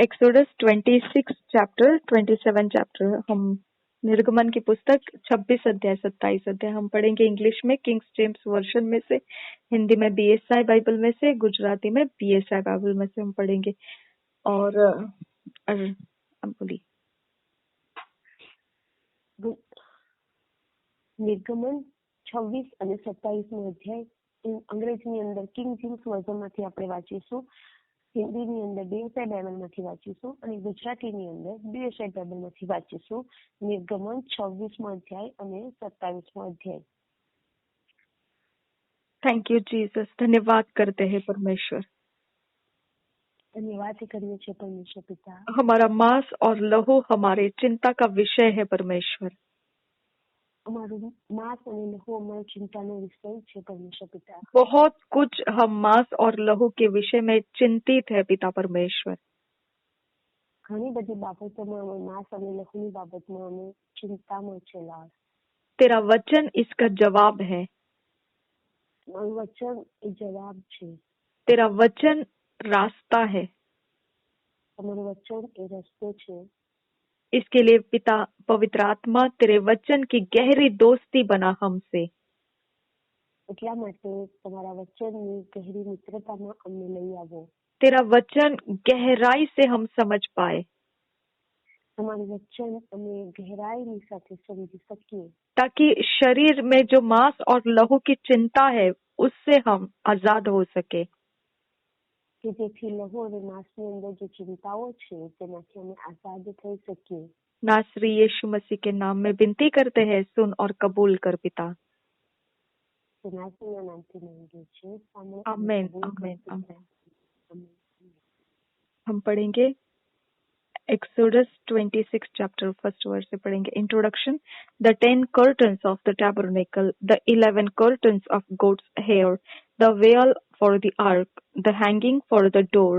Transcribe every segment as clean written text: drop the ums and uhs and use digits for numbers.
Exodus 26 chapter 27 chapter हम निर्गमन की पुस्तक 26 अध्याय 27 अध्याय हम पढ़ेंगे इंग्लिश में किंग्स जेम्स वर्जन में से, हिंदी में बीएसआई बाइबल में से, गुजराती में बीएसआई बाइबल में से हम पढ़ेंगे। और अब बोलिए। નિર્ગમન 26 અને 27 અધ્યાય અંગ્રેજીની અંદર કિંગ જેમ્સ વર્ઝનમાંથી આપણે વાંચીશું, હિન્દીની અંદર બીએસઆઈ બાઇબલમાંથી વાંચીશું અને ગુજરાતીની અંદર બીએસઆઈ બાઇબલમાંથી વાંચીશું। નિર્ગમન 26મો અધ્યાય અને 27મો અધ્યાય। थैंक यू जीसस, धन्यवाद करते हैं परमेश्वर। धन्यवाद करिए छे परमेश्वर पिता। हमारा मांस और लहू हमारे चिंता का विषय है परमेश्वर। हमारू मांस और लहू हमारी चिंता नो विषय है परमेश्वर पिता। बहुत कुछ हम मांस और लहू के विषय में चिंतित है पिता परमेश्वर। घनी बड़ी बाबतों में मांस और लहू की बाबत में हमें चिंता में चला। तेरा वचन इसका जवाब है। वचन जवाब छे। तेरा वचन रास्ता है। हमारे वचन ए रास्ते छे। इसके लिए पिता पवित्र आत्मा तेरे वचन की गहरी दोस्ती बना हमसे। એટલા માટે તમારા વચનની ગહેરી મિત્રતામાં અમને લઈ આવો। तेरा वचन गहराई से हम समझ पाए। તમારું વચન અમે ગહેરાઈની સાથે સમજી શકીએ, ताकि शरीर में जो मांस और लहू की चिंता है उससे हम आजाद हो सके। કે જેથી લહુ અને માંસની અંદર જે ચિંતાઓ છે તેનાથી અમે આઝાદ થઈ શકીએ। नासरी यीशु मसीह के नाम में विनती करते हैं, सुन और कबूल कर पिता। નાસરીના નામથી માંગીએ છીએ। आमीन आमीन आमीन। हम पढ़ेंगे एक्सोडस 26 चैप्टर फर्स्ट वर्स से पढ़ेंगे। Introduction. The 10 curtains of the tabernacle, the 11 curtains of goat's hair, the veil for the ark, the hanging for the door.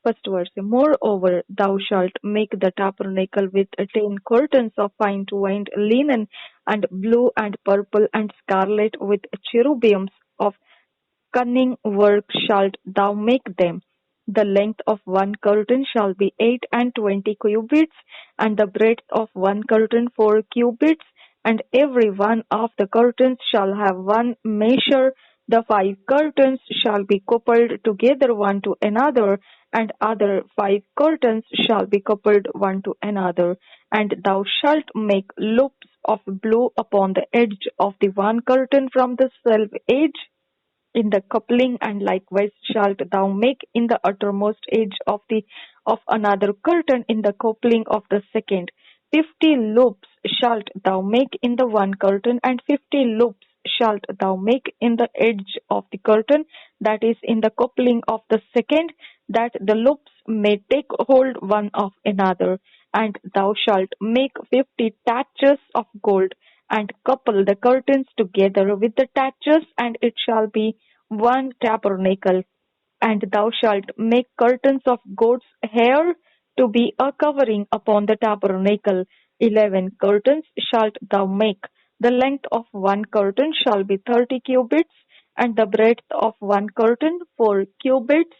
First verse. Moreover, thou shalt make the tabernacle with 10 curtains of fine twined linen, and blue and purple and scarlet, with cherubims of cunning work shalt thou make them. The length of one curtain shall be 28 cubits, and the breadth of one curtain 4 cubits, and every one of the curtains shall have one measure. The 5 curtains shall be coupled together one to another, and other 5 curtains shall be coupled one to another. And thou shalt make loops of blue upon the edge of the one curtain from the self edge in the coupling, and likewise shalt thou make in the uttermost edge of another curtain in the coupling of the second. 50 loops shalt thou make in the one curtain, and 50 loops shalt thou make in the edge of the curtain that is in the coupling of the second, that the loops may take hold one of another. And thou shalt make 50 taches of gold, and couple the curtains together with the taches, and it shall be one tabernacle. And thou shalt make curtains of goat's hair to be a covering upon the tabernacle. 11 curtains shalt thou make. The length of one curtain shall be 30 cubits, and the breadth of one curtain 4 cubits,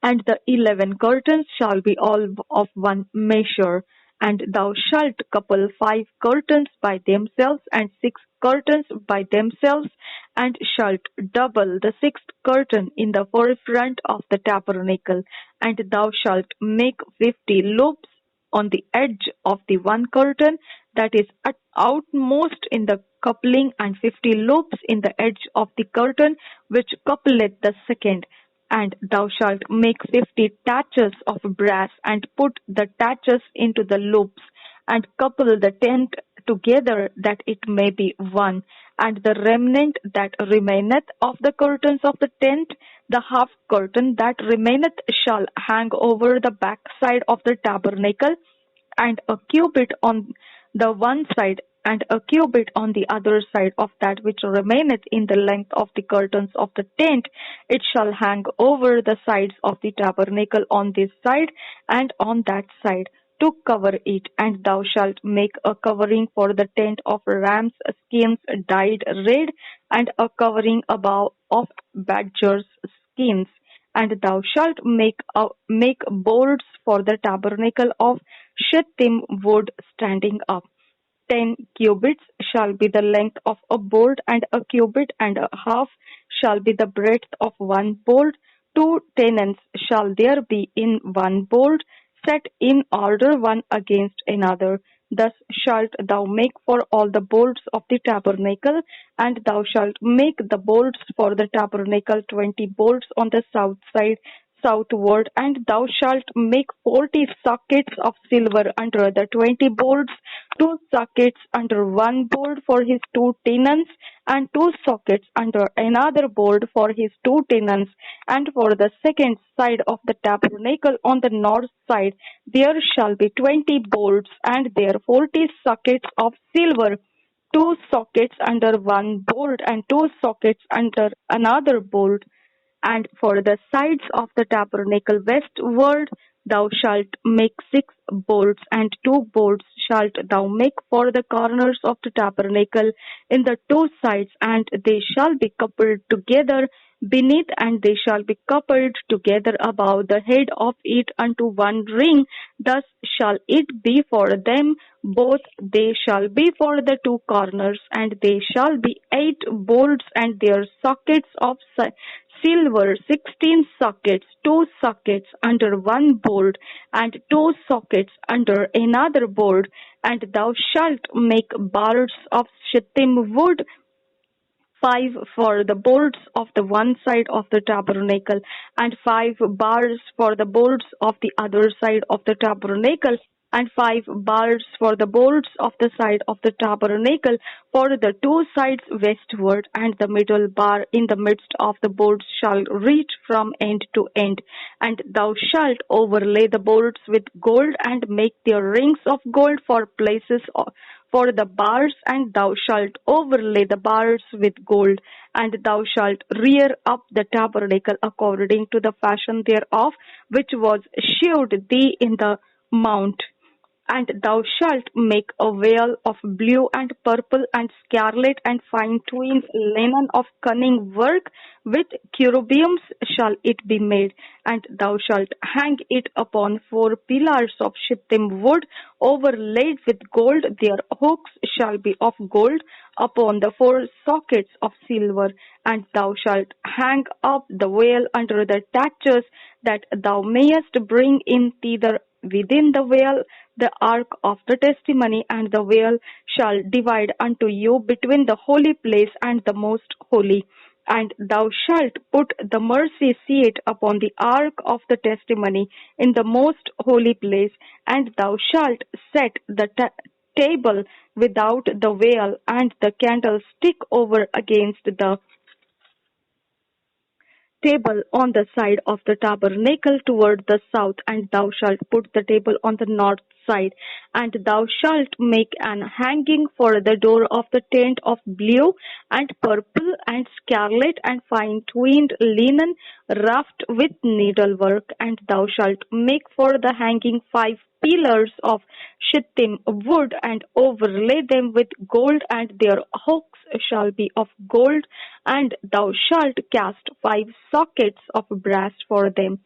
and the 11 curtains shall be all of one measure. And thou shalt couple 5 curtains by themselves, and 6 curtains by themselves, and shalt double the 6th curtain in the forefront of the tabernacle. And thou shalt make 50 loops on the edge of the one curtain that is outmost in the coupling, and 50 loops in the edge of the curtain which coupleth the second. And thou shalt make 50 taches of brass, and put the taches into the loops, and couple the tent together, that it may be one. And the remnant that remaineth of the curtains of the tent, the half curtain that remaineth, shall hang over the backside of the tabernacle, and a cubit on the one side, and a cubit on the other side of that which remaineth in the length of the curtains of the tent. It shall hang over the sides of the tabernacle on this side and on that side, to cover it. And thou shalt make a covering for the tent of rams' skins dyed red, and a covering above of badgers' skins. And thou shalt make boards for the tabernacle of shittim wood standing up. 10 cubits shall be the length of a board, and a cubit and a half shall be the breadth of one board. 2 tenons shall there be in one board, set in order one against another. Thus shalt thou make for all the boards of the tabernacle, and thou shalt make the boards for the tabernacle 20 boards on the south side southward, and thou shalt make 40 sockets of silver under the 20 boards, 2 sockets under one board for his 2 tenons, and 2 sockets under another board for his 2 tenons. And for the second side of the tabernacle on the north side there shall be 20 boards, and there 40 sockets of silver, 2 sockets under one board and 2 sockets under another board. And for the sides of the tabernacle westward thou shalt make 6 boards, and 2 boards shalt thou make for the corners of the tabernacle in the 2 sides, and they shall be coupled together beneath, and they shall be coupled together above the head of it unto one ring. Thus shall it be for them both. They shall be for the 2 corners, and they shall be 8 boards, and their sockets of silver 16 sockets, 2 sockets under one board, and 2 sockets under another board. And thou shalt make bars of shittim wood, 5 for the boards of the one side of the tabernacle, and 5 bars for the boards of the other side of the tabernacle, and 5 bars for the boards of the side of the tabernacle for the 2 sides westward, and the middle bar in the midst of the boards shall reach from end to end. And thou shalt overlay the boards with gold, and make their rings of gold for places for the bars, and thou shalt overlay the bars with gold. And thou shalt rear up the tabernacle according to the fashion thereof, which was shewed thee in the mount. And thou shalt make a veil of blue and purple and scarlet and fine twined linen of cunning work. With cherubims shall it be made. And thou shalt hang it upon 4 pillars of shittim wood, overlaid with gold. Their hooks shall be of gold upon the 4 sockets of silver. And thou shalt hang up the veil under the thatches, that thou mayest bring in thither within the veil the ark of the testimony, and the veil shall divide unto you between the holy place and the most holy. And thou shalt put the mercy seat upon the ark of the testimony in the most holy place, and thou shalt set the table without the veil, and the candlestick over against the table on the side of the tabernacle toward the south, and thou shalt put the table on the north side. And thou shalt make an hanging for the door of the tent of blue and purple and scarlet and fine twined linen, roughed with needlework. And thou shalt make for the hanging 5 pillars of shittim wood, and overlay them with gold, and their hooks shall be of gold. And thou shalt cast 5 sockets of brass for them.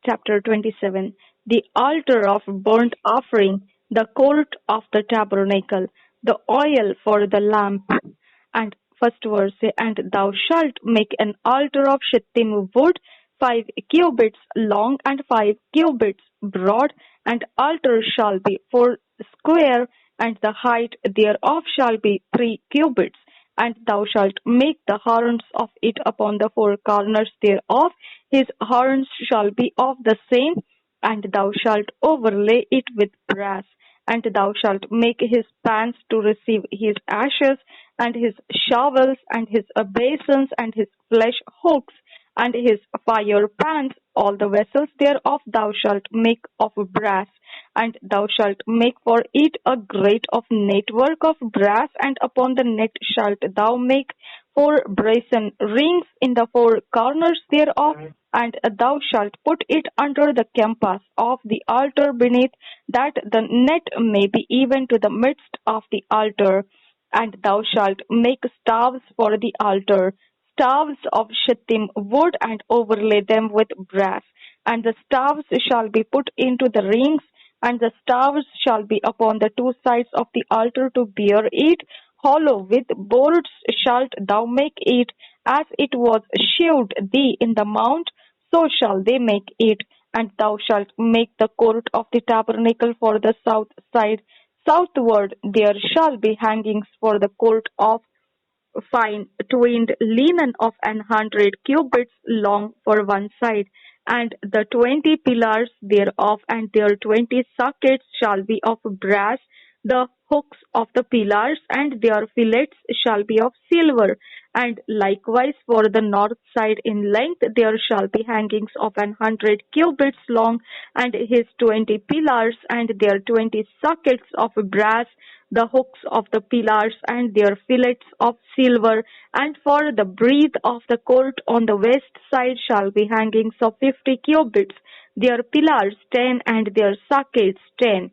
Chapter 27. The altar of burnt offering, the court of the tabernacle, the oil for the lamp. And first verse, and thou shalt make an altar of shittim wood, 5 cubits long and 5 cubits broad, and altar shall be 4 square, and the height thereof shall be 3 cubits. And thou shalt make the horns of it upon the 4 corners thereof. His horns shall be of the same, and thou shalt overlay it with brass. And thou shalt make his pans to receive his ashes, and his shovels, and his basins, and his flesh hooks, and his fire pans. All the vessels thereof thou shalt make of brass. And thou shalt make for it a grate of network of brass, and upon the net shalt thou make 4 brazen rings in the 4 corners thereof. And thou shalt put it under the compass of the altar beneath, that the net may be even to the midst of the altar. And thou shalt make staves for the altar, staves of shittim wood and overlay them with brass. And the staves shall be put into the rings, and the staves shall be upon the two sides of the altar to bear it. Hollow with boards shalt thou make it, as it was shewed thee in the mount, so shall they make it. And thou shalt make the court of the tabernacle for the south side. Southward there shall be hangings for the court of fine twined linen of 100 cubits long for one side, and the 20 pillars thereof and their 20 sockets shall be of brass. The hooks of the pillars and their fillets shall be of silver, and likewise for the north side in length there shall be hangings of 100 cubits long, and his 20 pillars and their 20 sockets of brass, the hooks of the pillars and their fillets of silver. And for the breadth of the court on the west side shall be hangings of 50 cubits, their pillars 10 and their sockets 10.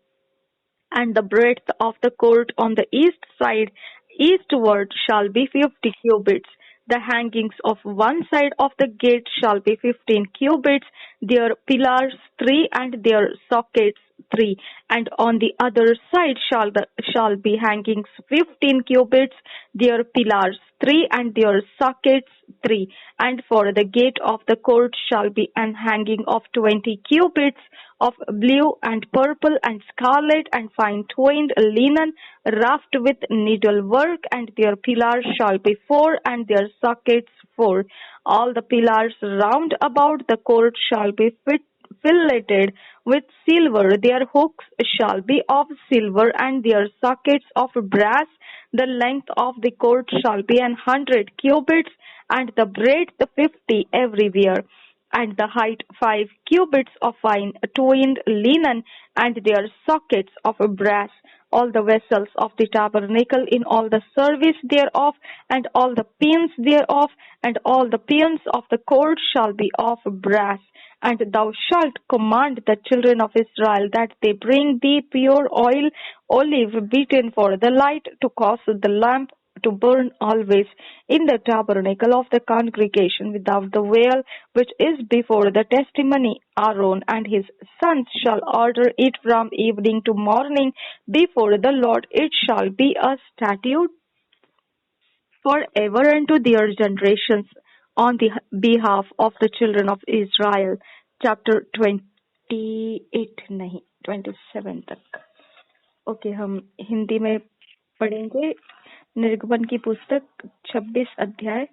And the breadth of the court on the east side eastward shall be 50 cubits. The hangings of one side of the gate shall be 15 cubits, their pillars 3 and their sockets 3. And on the other side shall be hangings 15 cubits, their pillars 3 and their sockets 3. And for the gate of the court shall be an hanging of 20 cubits of blue and purple and scarlet and fine twined linen, roughed with needlework, and their pillars shall be 4 and their sockets 4. All the pillars round about the court shall be filleted with silver. Their hooks shall be of silver and their sockets of brass. The length of the court shall be 100 cubits, and the breadth 50 everywhere, and the height 5 cubits of fine twined linen, and their sockets of brass. All the vessels of the tabernacle in all the service thereof, and all the pins thereof, and all the pins of the court shall be of brass. And thou shalt command the children of Israel that they bring thee pure oil, olive beaten for the light, to cause the lamp to burn always in the tabernacle of the congregation without the veil, which is before the testimony. Aaron and his sons shall order it from evening to morning before the Lord. It shall be a statute forever unto their generations on the behalf of the children of Israel. Chapter 28 नहीं 27 तक। Okay, हम हिंदी में पढ़ेंगे निर्गमन की पुस्तक 26 अध्याय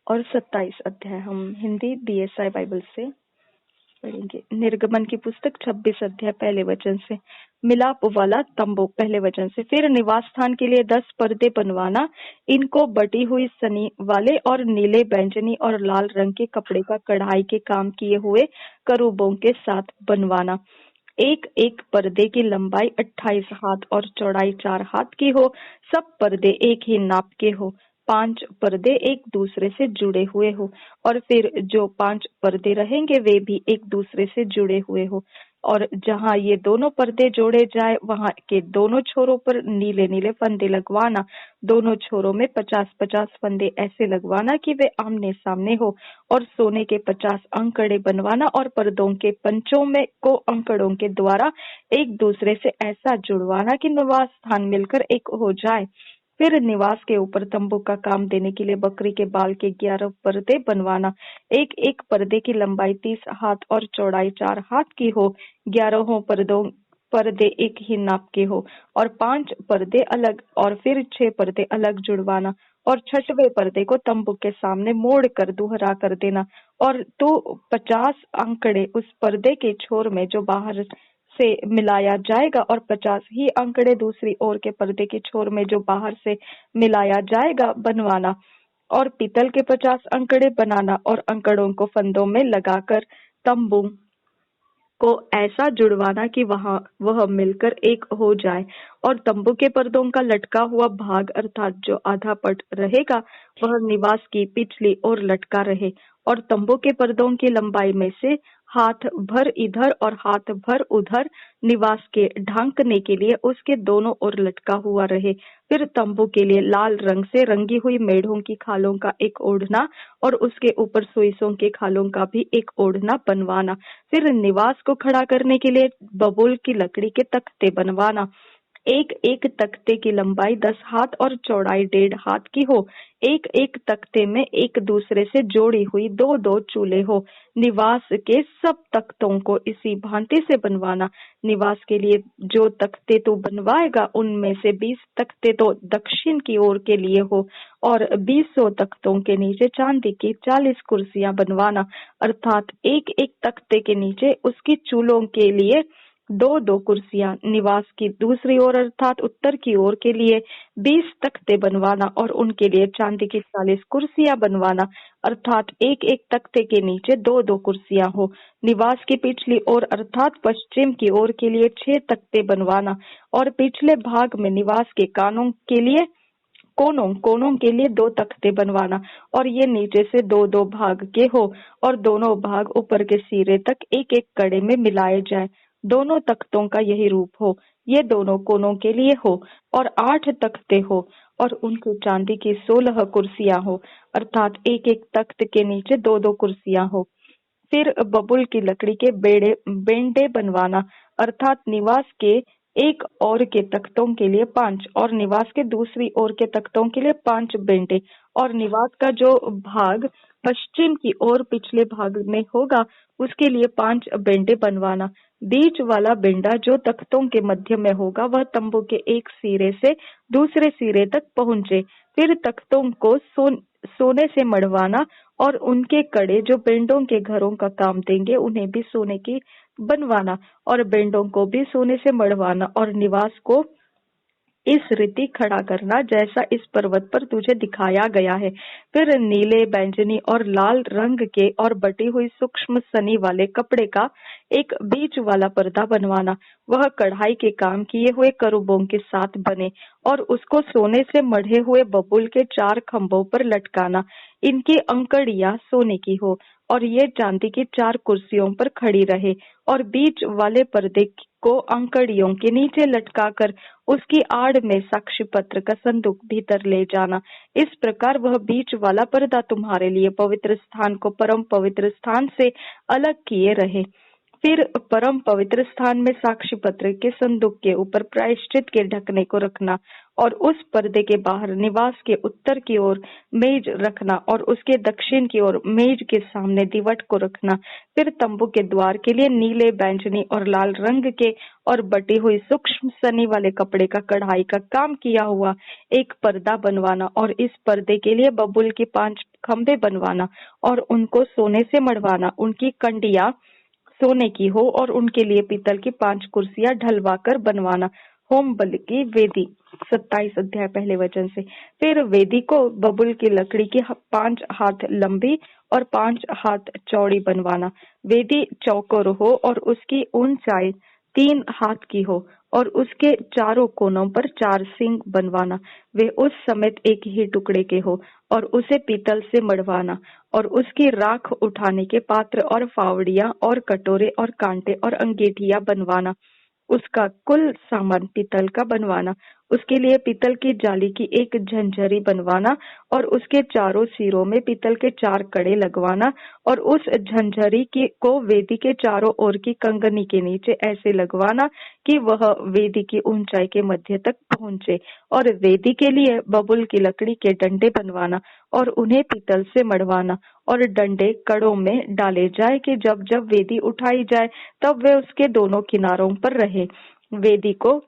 और 27 अध्याय। हम हिंदी बीएसआई बाइबल से पढ़ेंगे। निर्गमन की पुस्तक 26 अध्याय पहले वचन से। मिलाप वाला तंबू पहले वचन से। फिर निवास स्थान के लिए 10 पर्दे बनवाना, इनको बटी हुई सनी वाले और नीले, बैंगनी और लाल रंग के कपड़े का कढ़ाई के काम किए हुए करूबों के साथ बनवाना। एक एक पर्दे की लंबाई 28 हाथ और चौड़ाई 4 हाथ की हो। सब पर्दे एक ही नाप के हो। 5 पर्दे एक दूसरे से जुड़े हुए हो, और फिर जो 5 पर्दे रहेंगे वे भी एक दूसरे से जुड़े हुए हो। और जहाँ ये दोनों पर्दे जोड़े जाए वहाँ के दोनों छोरों पर नीले नीले फंदे लगवाना। दोनों छोरों में 50-50 फंदे ऐसे लगवाना कि वे आमने सामने हो। और सोने के 50 अंकड़े बनवाना, और पर्दों के पंचों में को अंकड़ों के द्वारा एक दूसरे से ऐसा जुड़वाना कि निवास स्थान मिलकर एक हो जाए। फिर निवास के ऊपर तंबू का काम देने के लिए बकरी के बाल के 11 पर्दे बनवाना। एक एक पर्दे की लंबाई 30 हाथ और चौड़ाई 4 हाथ की हो। 11 पर्दे एक ही नाप के हो, और 5 पर्दे अलग, और फिर 6 पर्दे अलग जुड़वाना। और 6वें पर्दे को तंबू के सामने मोड़ कर दुहरा कर देना। और तो 50 अंकड़े उस पर्दे के छोर में जो बाहर से मिलाया जाएगा, और 50 ही अंकड़े दूसरी ओर के पर्दे के छोर में जो बाहर से मिलाया जाएगा बनवाना। और पीतल के 50 अंकड़े बनाना, और अंकड़ों को फंदों में लगाकर तंबू को ऐसा जुड़वाना कि वह मिलकर एक हो जाए। और तंबू के पर्दों का लटका हुआ भाग अर्थात जो आधा पट रहेगा वह निवास की पिछली ओर लटका रहे, और तंबू के पर्दों की लंबाई में से हाथ भर इधर और हाथ भर उधर निवास के ढांकने के लिए उसके दोनों ओर लटका हुआ रहे। फिर तंबू के लिए लाल रंग से रंगी हुई मेढ़ों की खालों का एक ओढ़ना और उसके ऊपर सुइसों के खालों का भी एक ओढ़ना बनवाना। फिर निवास को खड़ा करने के लिए बबूल की लकड़ी के तख्ते बनवाना। एक एक तख्ते की लंबाई 10 हाथ और चौड़ाई 1.5 हाथ की हो। एक एक तख्ते में एक दूसरे से जोड़ी हुई दो दो चूल्हे हो। निवास के सब तख्तों को इसी भांति से बनवाना। निवास के लिए जो तख्ते तू बनवाएगा उनमें से 20 तख्ते तो दक्षिण की ओर के लिए हो और 20 तख्तों के नीचे चांदी की 40 कुर्सियां बनवाना, अर्थात एक एक तख्ते के नीचे उसकी चूल्हों के लिए दो दो कुर्सियां। निवास की दूसरी ओर अर्थात उत्तर की ओर के लिए 20 तख्ते बनवाना और उनके लिए चांदी की 40 कुर्सियां बनवाना, अर्थात एक एक तख्ते के नीचे दो दो कुर्सियां हो। निवास की पिछली ओर अर्थात पश्चिम की ओर के लिए 6 तख्ते बनवाना और पिछले भाग में निवास के कोनों के लिए 2 तख्ते बनवाना और ये नीचे से दो दो भाग के हो और दोनों भाग ऊपर के सिरे तक एक एक कड़े में मिलाए जाए। दोनों तख्तों का यही रूप हो। ये दोनों कोनों के लिए हो और 8 तख्ते हो और उनकी चांदी की 16 कुर्सियां हो, अर्थात एक एक तख्त के नीचे दो दो कुर्सियां हो। फिर बबूल की लकड़ी के बेंडे बनवाना, अर्थात निवास के एक ओर के तख्तों के लिए 5 और निवास के दूसरी ओर के तख्तों के लिए 5 बेंडे और निवास का जो भाग पश्चिम की ओर पिछले भाग में होगा उसके लिए 5 बेंडे बनवाना। बीच वाला बेंडा जो तख्तों के मध्य में होगा वह तंबू के एक सिरे से दूसरे सिरे तक पहुंचे। फिर तख्तों को सोने से मढ़वाना और उनके कड़े जो बेंडों के घरों का काम देंगे उन्हें भी सोने की बनवाना और बेंडों को भी सोने से मढ़वाना और निवास को इस रीति खड़ा करना जैसा इस पर्वत पर तुझे दिखाया गया है। फिर नीले, बैंगनी और लाल रंग के और बटी हुई सूक्ष्म सनी वाले कपड़े का एक बीच वाला पर्दा बनवाना। वह कढ़ाई के काम किए हुए करूबों के साथ बने और उसको सोने से मढ़े हुए बबूल के 4 खंभों पर लटकाना। इनकी अंकड़ियां सोने की हो और ये चांदी की 4 कुर्सियों पर खड़ी रहे और बीच वाले पर्दे को अंकड़ियों के नीचे लटकाकर उसकी आड़ में साक्षी पत्र का संदूक भीतर ले जाना। इस प्रकार वह बीच वाला पर्दा तुम्हारे लिए पवित्र स्थान को परम पवित्र स्थान से अलग किए रहे। फिर परम पवित्र स्थान में साक्षी पत्र के संदूक के ऊपर प्रायश्चित के ढकने को रखना और उस पर्दे के बाहर निवास के उत्तर की ओर मेज रखना और उसके दक्षिण की ओर मेज के सामने दीवट को रखना। फिर तंबू के द्वार के लिए नीले, बैंगनी और लाल रंग के और बटी हुई सूक्ष्म सनी वाले कपड़े का कढ़ाई का काम किया हुआ एक पर्दा बनवाना और इस पर्दे के लिए बबूल के 5 खंभे बनवाना और उनको सोने से मढ़वाना। उनकी कंडियां सोने की हो और उनके लिए पीतल की 5 कुर्सियां ढलवा कर बनवाना। होम बलि की वेदी 27 अध्याय पहले वचन से। फिर वेदी को बबूल की लकड़ी की 5 हाथ लंबी और 5 हाथ चौड़ी बनवाना। वेदी चौकोर हो और उसकी ऊंचाई 3 हाथ की हो और उसके चारों कोनों पर 4 सींग बनवाना। वे उस समेत एक ही टुकड़े के हो और उसे पीतल से मढ़वाना और उसकी राख उठाने के पात्र और फावड़ियां और कटोरे और कांटे और अंगीठियां बनवाना। उसका कुल सामान पीतल का बनवाना। उसके लिए पीतल की जाली की एक झंझरी बनवाना और उसके चारों सिरों में पीतल के 4 कड़े लगवाना और उस झंझरी को वेदी के चारों ओर की कंगनी के नीचे ऐसे लगवाना कि वह वेदी की ऊंचाई के मध्य तक पहुंचे और वेदी के लिए बबूल की लकड़ी के डंडे बनवाना और उन्हें पीतल से मढ़वाना और डंडे कड़ों में डाले जाए कि जब जब वेदी उठाई जाए तब वे उसके दोनों किनारों पर रहे। वेदी को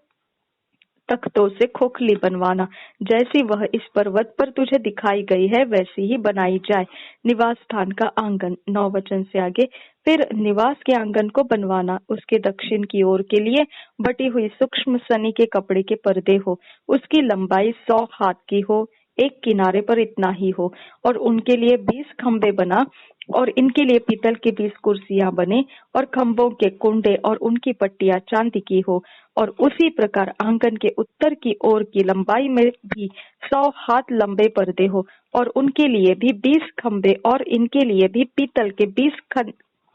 तख्तों से खोखली बनवाना, जैसी वह इस पर्वत पर तुझे दिखाई गई है वैसी ही बनाई जाए। निवास स्थान का आंगन 9 वचन से आगे। फिर निवास के आंगन को बनवाना। उसके दक्षिण की ओर के लिए बटी हुई सूक्ष्म सनी के कपड़े के पर्दे हो। उसकी लंबाई 100 हाथ की हो, एक किनारे पर इतना ही हो और उनके लिए 20 खंभे बना और इनके लिए पीतल की 20 कुर्सियां बने और खंभों के कुंडे और उनकी पट्टियां चांदी की हो। और उसी प्रकार आंगन के उत्तर की ओर की लंबाई में भी 100 हाथ लंबे पर्दे हो और उनके लिए भी 20 खंभे और इनके लिए भी पीतल के 20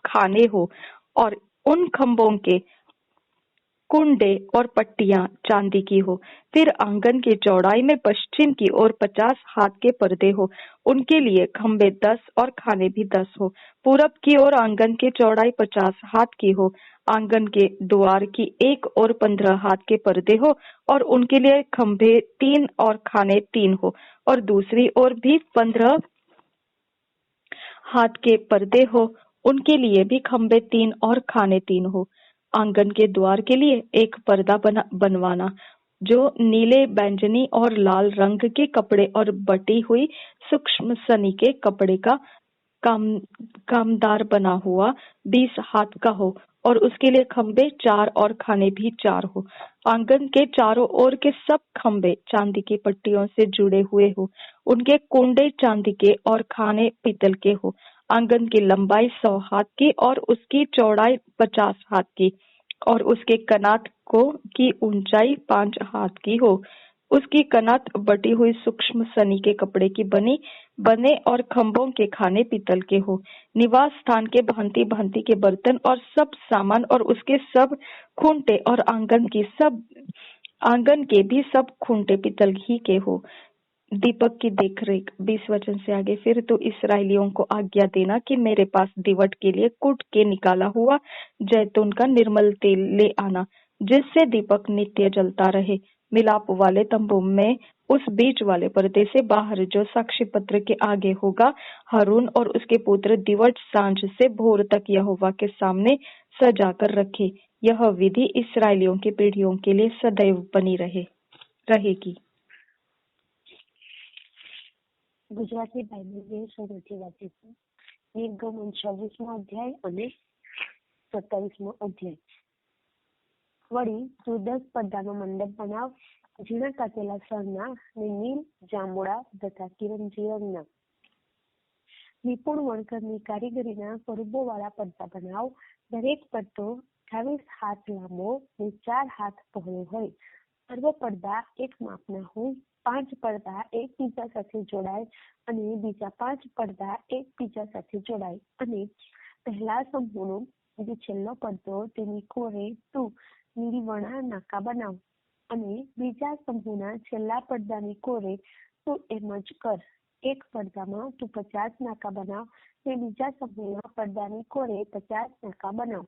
खाने हो और उन खंभों के कुंडे और पट्टियां चांदी की हो। फिर आंगन की चौड़ाई में पश्चिम की ओर 50 हाथ के पर्दे हो, उनके लिए खंभे 10 और खाने भी 10 हो। पूरब की ओर आंगन की चौड़ाई 50 हाथ की हो, आंगन के द्वार की एक ओर 15 हाथ के पर्दे हो और उनके लिए खंभे 3 और खाने 3 हो और दूसरी ओर भी 15 हाथ के पर्दे हो, उनके लिए भी खंभे 3 और खाने 3 हो। आंगन के द्वार के लिए एक पर्दा बनवाना जो नीले, बैंगनी और लाल रंग के कपड़े और बटी हुई सूक्ष्म सनी के कपड़े का कामदार बना हुआ 20 हाथ का हो और उसके लिए खंभे 4 और खाने भी 4 हो। आंगन के चारों ओर के सब खंभे चांदी की पट्टियों से जुड़े हुए हो, उनके कुंडे चांदी के और खाने पीतल के हो। आंगन की लंबाई 100 हाथ की और उसकी चौड़ाई 50 हाथ की और उसके कनात को की ऊंचाई 5 हाथ की हो। उसकी कनात बटी हुई सूक्ष्म सनी के कपड़े की बने और खंभों के खाने पीतल के हो। निवास स्थान के भांति भांति के बर्तन और सब सामान और उसके सब खूंटे और आंगन के भी सब खूंटे पीतल ही के हो। दीपक की देखरेख 20 वचन से आगे। फिर तो इसराइलियों को आज्ञा देना कि मेरे पास दीवट के लिए कूट के निकाला हुआ जैतून का निर्मल तेल ले आना, जिससे दीपक नित्य जलता रहे। मिलाप वाले तंबू में उस बीच वाले पर्दे से बाहर जो साक्षी पत्र के आगे होगा, हारून और उसके पुत्र दीवट सांझ से भोर तक यहोवा के सामने सजाकर रखे। यह विधि इसराइलियों की पीढ़ियों के लिए सदैव बनी रहेगी। ગુજરાતી બાઇબલ શરૂથી વાંચીશું. નિર્ગમન 26મો અધ્યાય અને 27મો અધ્યાય. વળી તું 10 પડદાનો મંડપ બનાવ, ઝીણા કાચેલા સરના ને નીલ, જાંબુડા તથા કિરમજી રંગના નિપુણ વણકરની કારીગરીના સ્વરૂપોવાળા પડદા બનાવ. દરેક પડદો 28 હાથ લાંબો ને 4 હાથ પહોળો હોય. સર્વ પડદા એક માપના હોય. 5 પડદા એકબીજા સાથે જોડાય અને બીજા 5 પડદા એકબીજા સાથે જોડાય અને પહેલા સમૂહનો જે છેલ્લો પડદો તેની કોરે તું નીલીવણા નાકા બનાવ અને બીજા સમૂહના છેલ્લા પડદાની કોરે તું એમ જ કર. એક પડદામાં તું 50 નાકા બનાવ ને બીજા સમૂહના પડદાની કોરે 50 નાકા બનાવ.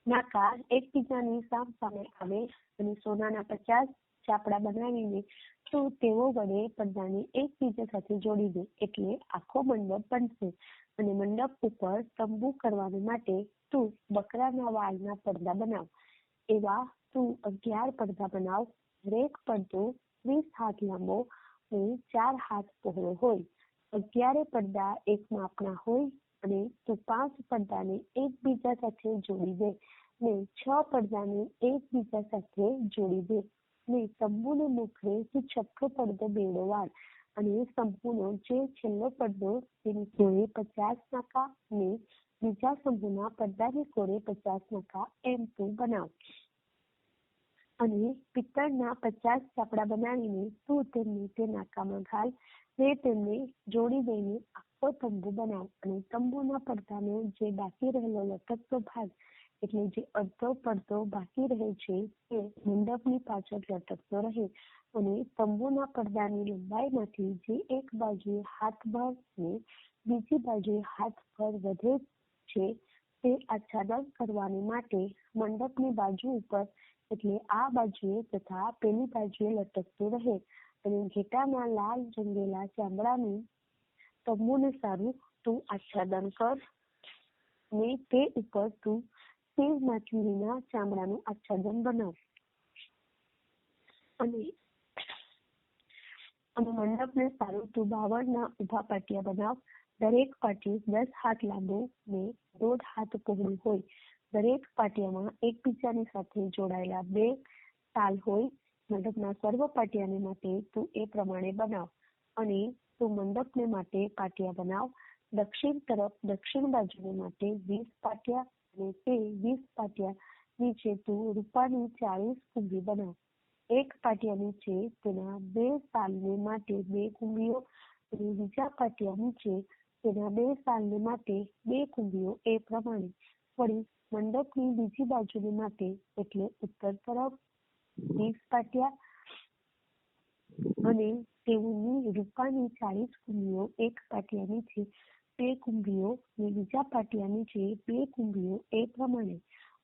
નાકા એકબીજાની સામે આવે અને સોનાના 50 ચાપડા બનાવીને તું તેઓ વડે પડદાને એકબીજા સાથે જોડી દે, એટલે આખો મંડપ બનશે. અને મંડપ ઉપર તંબુ કરવાને માટે તું બકરાના વાળના પડદા બનાવ. એવા તું 11 પડદા બનાવ. દરેક પડદો 20 હાથ લાંબો ને 4 હાથ પહોળો હોય. 11 પડદા એક માપના હોય અને તું 5 પડદાને એકબીજા સાથે જોડી દે ને 6 પડદાને એકબીજા સાથે જોડી દે ને તંબુને મુખે તું છઠ્ઠો પડદો બેડો વાળ અને સંપૂર્ણ જે છેલ્લો પડદો તેની કોરે 50 નાકા ને બીજા સમૂહના પડદાની કોરે 50 નાકા એમ તું બનાવ. અને પિત્તળના 50 ચાપડા બનાવીને તું તેમને તે નાકામાં ઘાલ ને તેમને જોડી દઈને આખો તંબુ બનાવ. અને તંબુના પડદાનો જે બાકી રહેલો લટકતો ભાગ એટલે જે અડધો પડદો બાકી રહે છે તે મંડપની પાછળ લટકતો રહે. અને તંબુના પડદાની લંબાઈમાંથી જે એક બાજુએ હાથભર ને બીજી બાજુએ હાથભર વધે છે તે આચ્છાદન કરવાને માટે મંડપની બાજુ ઉપર એટલે આ બાજુએ તથા પેલી બાજુએ લટકતું રહે. અને ઘેટાના લાલ રંગેલા ચામડાનું તંબુને સારું તું આચ્છાદન કર ને તે ઉપર તું સેવ માછલીના ચામડાનું આચ્છાદન બનાવ. અને મંડપને સારું તું બાવળના ઊભા પાટિયા બનાવ. દરેક પાટિયું 10 હાથ લાંબુ ને 1.5 હાથ પહોળું હોય. દરેક પાટિયામાં એકબીજાની સાથે જોડાયેલા 2 તાલ હોય. મંડપના સર્વ પાટિયાને માટે તું એ પ્રમાણે બનાવ. અને તું મંડપને માટે પાટિયા બનાવ. દક્ષિણ તરફ દક્ષિણ બાજુને માટે 20 પાટિયા અને તે 20 પાટિયા નીચે તું રૂપાની 40 કુંભી બનાવ. એક પાટિયા નીચે તેના 2 સાલને માટે 2 કુંભીઓ અને બીજા પાટિયા નીચે તેના 2 સાલને માટે 2 કુંભીઓ એ પ્રમાણે. વળી મંડપની બીજી બાજુને માટે એટલે ઉત્તર તરફ 20 પાટિયા અને તેઓની રૂપાની 40 કુંભીઓ એક પાટિયા નીચે 2 કુંભીઓ અને બીજા પાટિયા નીચે 2 કુંભીઓ એ પ્રમાણે.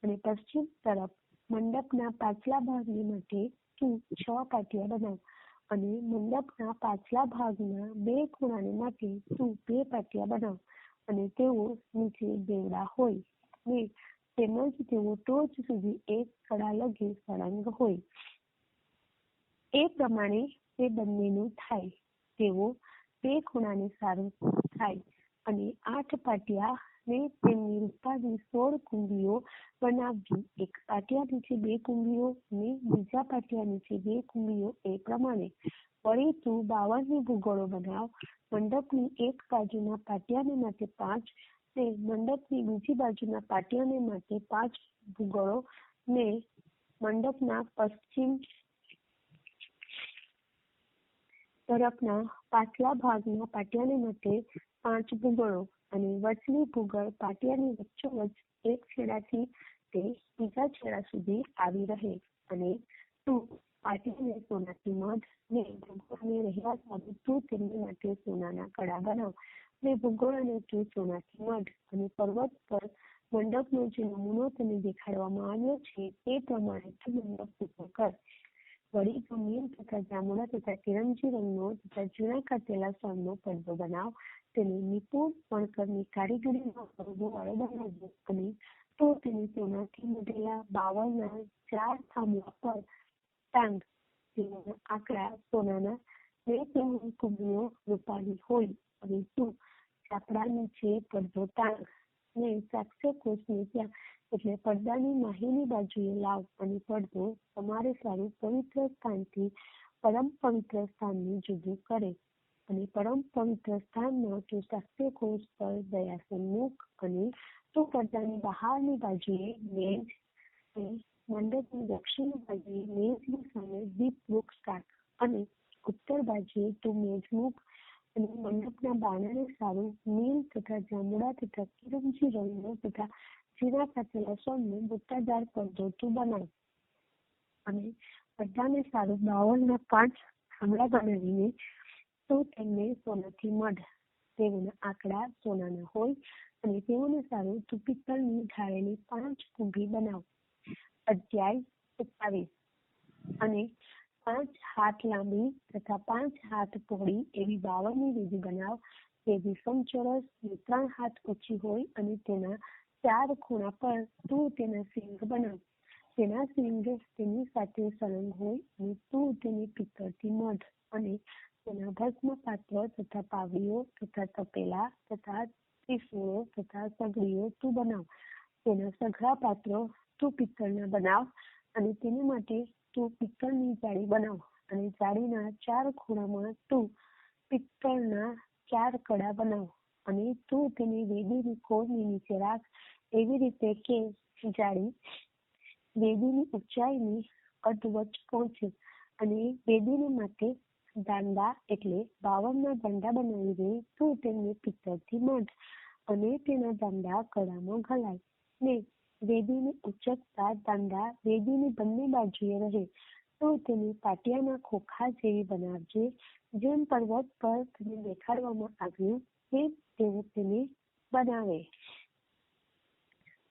અને પશ્ચિમ તરફ મંડપના પાછલા ભાગને માટે તું 6 પાટિયા બનાવ અને મંડપના પાછલા ભાગના 2 ખૂણાને માટે તું 2 પાટિયા બનાવ અને તેઓ નીચે બેવડા હોય ને તેમજ તેઓ ટોચ સુધી એક કડા લગી સળંગ હોય. એ પ્રમાણે તે બંનેનું થાય. તેઓ 2 ખૂણાને સારું થાય અને 8 પાટિયા ને તેમની રૂપાની 16 કુંભીઓ બનાવવી. એક પાટિયા નીચે 2 કુંભીઓ અને બીજા પાટિયા નીચે 2 કુંભીઓ એ પ્રમાણે. વળી તું 52 ભૂગોળો બનાવ. મંડપની એક બાજુના પાટિયાને માટે 5 ને મંડપની બીજી બાજુના પાટિયાને માટે 5 ભૂગોળો ને મંડપના પશ્ચિમ તરફના પાછલા ભાગના પાટિયાને માટે 5 ભૂગોળો અને વચલી ભૂગોળ પાટિયાની વચ્ચોવચ્ચ એક છેડાથી તે બીજા છેડા સુધી આવી રહે. અને તું પાટિયાને સોનાથી મઢ ને ભૂગોળને રહેવા સારું તું તેની માટે સોનાના કડા બનાવ ને ભૂગોળને તું સોનાથી મઢ. અને પર્વત પર મંડપનો જે નમૂનો તને દેખાડવામાં આવ્યો છે તે પ્રમાણે તું મંડપ ઊભો કર. વળી તું નીલ તથા જાંબુડા તથા કિરમજી રંગનો તથા ઝીણા કાતેલા સોનનો પડદો બનાવ. તેને નિપુણ વણકરની કારીગરીનો પડદો વાળો બનાવજો અને તો તેને સોનાથી મઢેલા 52ના 4 થાંભલા પર ટાંગ. તેઓના આંકડા સોનાના ને તેઓની કુંભીઓ રૂપાની હોય. અને તું ચાપડા નીચે પડદો ટાંગ ને સાક્ષે કોષને ત્યાં એટલે પડદાની માહીની બાજુએ લાવ અને પડદો તમારે સારું પવિત્ર સ્થાનથી પરમ પવિત્ર સ્થાનને જુદું કરે. અને પરમ પવિત્ર સ્થાનમાં તું સાક્ષે કોષ પર દયાસન મૂક અને તું પડદાની બહારની બાજુએ મેજ અને મંડપની દક્ષિણ બાજુએ મેજની સામે દીપ વૃક્ષ રાખ અને ઉત્તર બાજુએ તું મેજ મૂક અને મંડપના બારણાને સારું નીલ તથા જાંબુડા તથા કિરમજી રંગનો તથા ઝીણા કાતેલા સોનનો બુટ્ટાદાર પડદો તું બનાવ. અને પડદાને સારું 52ના 5 થાંભલા બનાવીને તો તેમને સોનાથી મઢ. તેઓના આંકડા સોનાના હોય અને તેઓને સારું તું પિત્તળની ઢાળેલી 5 કુંભી બનાવ. અધ્યાય 27. અને 5 હાથ લાંબી તથા 5 હાથ પહોળી એવી 52ની વેદી બનાવ. તે વિષમચોરસ ને 3 હાથ ઊંચી હોય અને તેના 4 ખૂણા પર તું તેના સિંગ બનાવ. તેના સિંગ તેની સાથે સળંગ હોય અને તું તેની પિત્તળથી મઢ. અને તેના ભસ્મ પાત્ર તથા પાવડીઓ તથા તપેલા તથા ત્રિશૂળો તથા સગડીઓ તું બનાવ. તેના સઘળા પાત્રો તું પિત્તળના બનાવ અને તેની માટે તું પિત્તળની જાળી બનાવ. અને જાળીના 4 ખૂણામાં તું પિત્તળના 4 કડા બનાવ. અને તું તેની વેદીની કોરની નીચે રાખ એવી રીતે કે જાળી વેદીની ઊંચાઈની અધવચ પહોંચે. અને વેદીને માટે દાંડા એટલે 52ના દાંડા બનાવી દે. તું તેમને પિત્તળથી મઢ અને તેના દાંડા કડામાં ઘલાય ને વેદીને ઉચકતા દાંડા વેદીની બંને બાજુએ રહે. તો તેને પાટિયાના ખોખા જેવી બનાવજે. જેમ પર્વત પર તેને દેખાડવામાં આવ્યું તેમ તેઓ તેને બનાવે.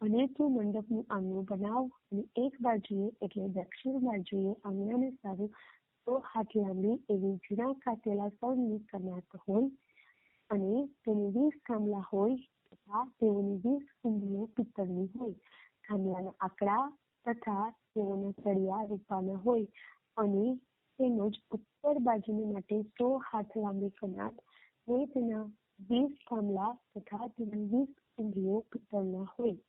અને તું મંડપનું આંગણું બનાવ અને એક બાજુએ એટલે દક્ષિણ બાજુએ આંગણાને સારું 100 હાથ લાંબી એવી ઝીણા કાતેલા સોનની કનાત હોય અને તેની 20 થાંભલા હોય તથા તેઓની 20 કુંભીઓ પિત્તળની હોય. થાંભલાના આંકડા તથા તેઓના તળિયા રૂપાના હોય. અને તેમજ ઉત્તર બાજુને માટે 100 હાથ લાંબી કનાત ને તેના 20 થાંભલા તથા તેની 20 કુંભીઓ પિત્તળના હોય.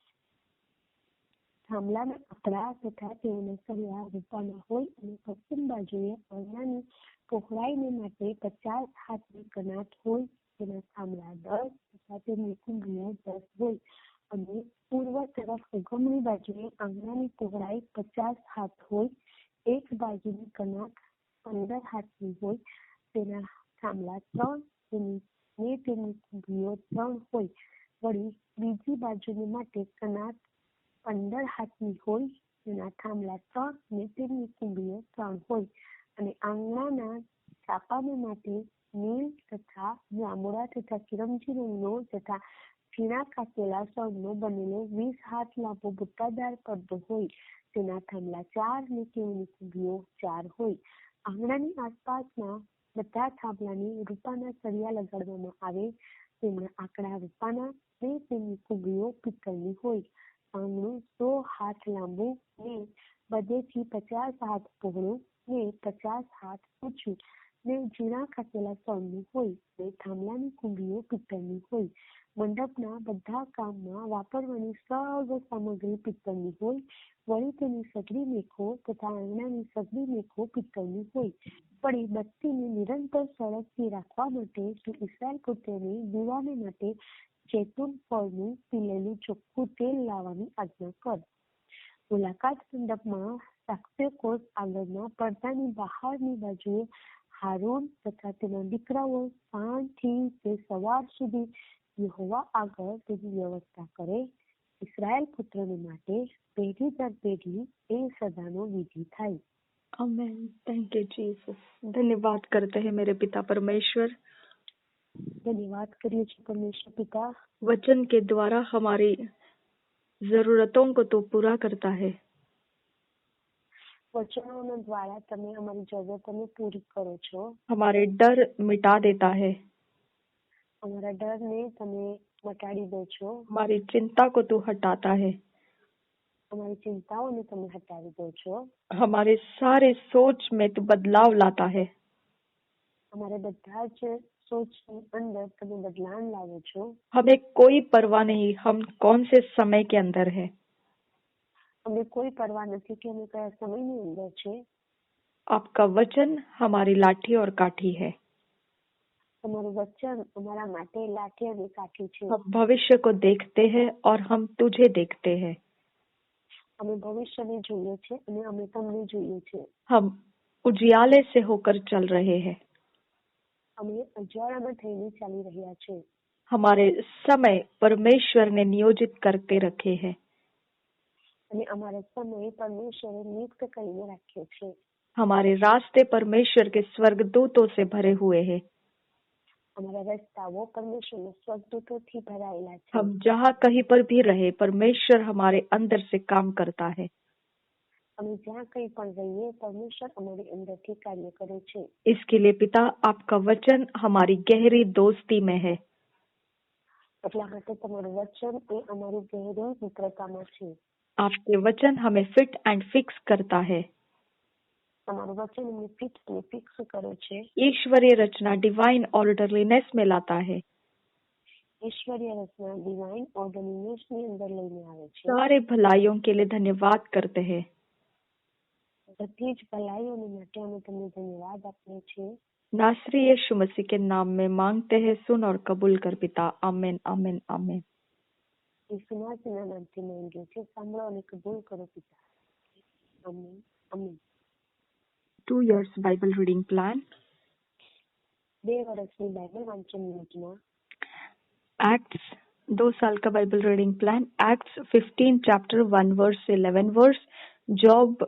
થાંભલાના આંકડા તથા તેઓના તળિયા રૂપાના હોય. અને પશ્ચિમ બાજુએ આંગણાની પહોળાઈને માટે 50 હાથની કનાત હોય. તેના થાંભલા 10 તથા તેમની કુંભીઓ 10 હોય અને પૂર્વ તરફ ઉગમની બાજુએ આંગણાની પહોળાઈ 50 હાથ હોય. એક બાજુની કનાક 15 હાથની હોય. તેના થાંભલા 3 ને તેમની કુંભીઓ 3 હોય. વળી બીજી બાજુની માટે કનાક 15 હાથની હોય. તેના થાંભલા 3 ને તેમની કુંભીઓ 3 હોય. અને આંગણાના ચાપાને માટે નીલ તથા જાંબુડા તથા કિરમજી રંગનો તથા ઝીણા કાપેલા સળનો બનેલો 20 હાથ લાંબો બુટ્ટાદાર પડદો હોય. તેના થાંભલા 4 ને તેમની કુંભીઓ 4 હોય. આંગણાની આસપાસના બધા થાંભલાને રૂપાના સળિયા લગાડવામાં આવે. તેમના આંકડા રૂપાના ને તેમની કુંભીઓ પિત્તળની હોય. આંગણું 100 હાથ લાંબુ ને બધેથી 50 હાથ પહોળું ને 50 હાથ ઊંચું ને ઝીણા કાપેલા સળનું હોય. ને થાંભલાની કુંભીઓ પિત્તળની હોય. મંડપના બધા કામમાં વાપરવાની સર્વ સામગ્રી પિત્તળની હોય. વળી તેની સઘળી મેખો તથા આંગણાની સઘળી મેખો પિત્તળની હોય. વળી બત્તીને નિરંતર સળગતી રાખવા માટે તું ઇસ્રાએલ પુત્રને દીવાને માટે જૈતૂન ફળનું પીલેલું ચોખ્ખું તેલ લાવવાની આજ્ઞા કર. મુલાકાત મંડપમાં સાક્ષ્યકોષ આગળના પડદાની બહારની બાજુએ હારૂન તથા તેના દીકરાઓ સાંજથી તે સવાર સુધી યહોવા આગળ તેની વ્યવસ્થા કરે. ઇસ્રાએલ પુત્રોને માટે પેઢી દર પેઢી એ સદાનો વિધિ થાય. आमेन। Thank you Jesus. धन्यवाद करते हैं मेरे पिता परमेश्वर। धन्यवाद करिए जी परमेश्वर पिता। वचन के द्वारा हमारी जरूरतों को तो पूरा करता है। वचनों द्वारा તમે અમારી જરૂરતોને પૂરી કરો છો। हमारे डर मिटा देता है। हमारा डरને તમે મટાડી દો છો। हमारी चिंता को तू हटाता है। हमारी चिंताओं તમે હટાવી દો છો। हमारे सारे सोच में तू बदलाव लाता है। हमारे બધા જ सोचની અંદર તમે બદલાવ લાવો છો। हमें कोई परवाह नहीं हम कौन से समय के अंदर है। हमें कोई परवाह नहीं कि हमें कया समयની અંદર છે। आपका वचन हमारी लाठी और काठी है। તમારું વચન અમારા માટે લાઠી અને કાઠી છે। हम भविष्य को देखते हैं और हम तुझे देखते हैं। અમે ભવિષ્યને જોઈએ છે અને અમે તમને જોઈએ છે। हम उजियाले से होकर चल रहे हैं। અમે અજવાળામાં થઈને ચાલી રહ્યા છે। हमारे समय परमेश्वर ने नियोजित करके रखे हैं। અને અમારો સમય પરમેશ્વરે નિયુક્ત કરીને રાખ્યો છે। हमारे रास्ते परमेश्वर के स्वर्गदूतों से भरे हुए हैं। हमारा रस्ताओं परमेश्वर स्वर्गदूतों भराયેલા છે। हम जहाँ कहीं पर भी रहे परमेश्वर हमारे अंदर से काम करता है। અમે જ્યાં કંઈ પણ રહીએ પરમેશ્વર અમારી અંદરથી કાર્ય કરે છે। इसके लिए पिता आपका वचन हमारी गहरी दोस्ती में है। એટલા માટે તમારું વચન એ અમારી ગહેરી મિત્રતામાં છે। आपके वचन हमें फिट एंड फिक्स करता है। તમારું વચન અમને ફિટ અને ફિક્સ કરે છે। ईश्वरीय रचना डिवाइन ऑर्डरलीनेस में लाता है। ઈશ્વરીય રચના ડિવાઇન ઓર્ડરનેસની અંદર લઈને આવે છે। सारे भलाइयों के लिए धन्यवाद करते हैं। બધી જ ભલાઈઓને માટે અમે તમને ધન્યવાદ આપીએ છીએ। नासरी यीशु मसीह के नाम में मांगते हैं सुन और कबूल कर पिता। आमीन आमीन आमीन। ઈસુના નામથી માંગ્યો છે સાંભળો અને કબૂલ કરો पिता। આમીન આમીન। 2 years Bible reading plan. 2 વર્ષની બાઇબલ વાંચન યોજના। Acts 2 साल का Bible reading plan. Acts 15 chapter 1 verse 11 verse. Job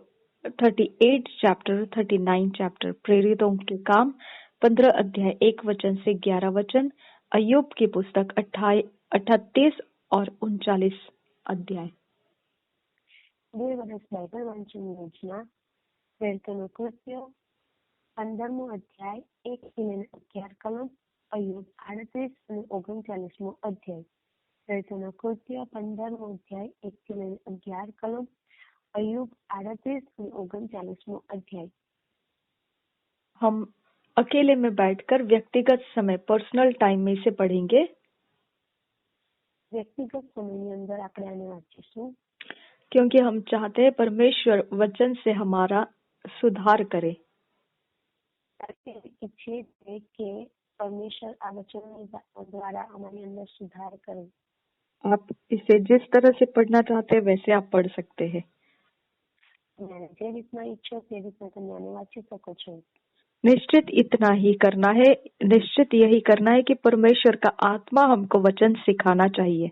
38 chapter 39 chapter. प्रेरितों के काम 15 अध्याय 1 वचन से 11 वचन। अय्यूब की पुस्तक 38 और 39 अध्याय। 2 વર્ષ બાઇબલ વાંચન યોજના। પ્રેરિતોનું કૃત્ય 15મો અધ્યાય 1 થી 11 કલમ। અય્યુબ 38 અને 39મો અધ્યાય। પ્રેરિતોના કૃત્ય 15મો અધ્યાય 1 થી 11 કલમ। અય્યુબ 38 અને 39મો અધ્યાય। हम अकेले में बैठकर व्यक्तिगत समय पर्सनल टाइम में से पढ़ेंगे। વ્યક્તિગત સમયની અંદર આપણે આને વાંચીશું क्योंकि हम चाहते हैं परमेश्वर वचन से हमारा सुधार करे। ઈચ્છે છે કે परमेश्वर आ वचनों द्वारा हमारे अंदर सुधार करे। आप इसे जिस तरह से पढ़ना चाहते हैं वैसे आप पढ़ सकते हैं। જે રીતના ઈચ્છો તે રીતના તમે આને વાંચી શકો છો। निश्चित इतना ही करना है, निश्चित यही करना है कि परमेश्वर का आत्मा हमको वचन सिखाना चाहिए।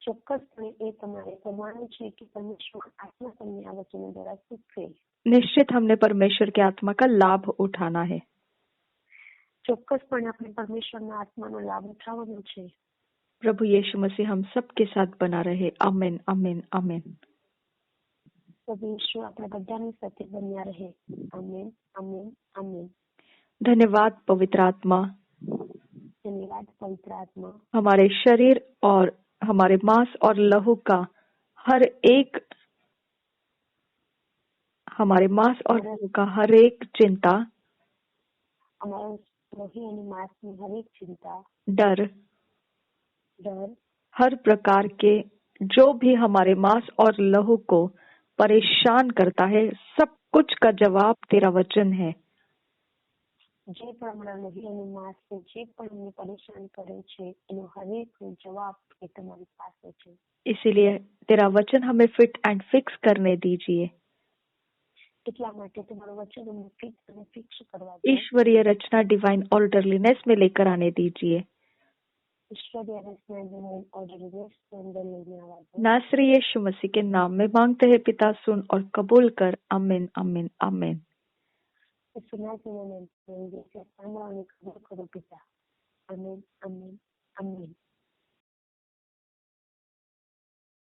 ચોક્કસપણે એ તમારે કરવાનું છે કે પરમેશ્વર આત્મા તમને આ વચનો દ્વારા શીખવે। निश्चित हमने परमेश्वर की आत्मा का लाभ उठाना है। ચોક્કસપણે આપણે પરમેશ્વરના આત્માનો લાભ ઉઠાવવાનો છે। प्रभु यीशु मसीह हम सबके साथ बना रहे। आमीन आमीन आमीन। પ્રભુ ઈશ્વર આપણા બધાની સાથે બન્યા રહે। આમીન આમીન આમીન। धन्यवाद पवित्र आत्मा, ધન્યવાદ પવિત્ર આત્મા, हमारे शरीर और हमारे मांस और लहू का हर एक चिंता, અમારા લોહી અને માંસની હરેક ચિંતા, डर, ડર, हर प्रकार के जो भी हमारे मांस और लहू को परेशान करता है, सब कुछ का जवाब तेरा वचन है। જે પણ અમારા લોહી અને માંસ છે, જે પણ અમને પરેશાન કરે છે, એનો હરેક જવાબ એ તમારી પાસે છે। इसीलिए तेरा वचन हमें फिट एंड फिक्स करने दीजिए। એટલા માટે તમારું વચન અમને ફિક્સ કરવા દો। ईश्वरीय रचना डिवाइन ऑर्डरलीनेस में लेकर आने दीजिए। ईश्वरीय रचना डिवाइन ऑर्डरलीनेस के अंदर लेने आवा दो। नासरी यीशु मसीह के नाम में मांगते हैं पिता, सुन और कबूल कर। आमीन आमीन आमीन। सुना सामने कबूल करो पिता। आमीन आमीन आमीन।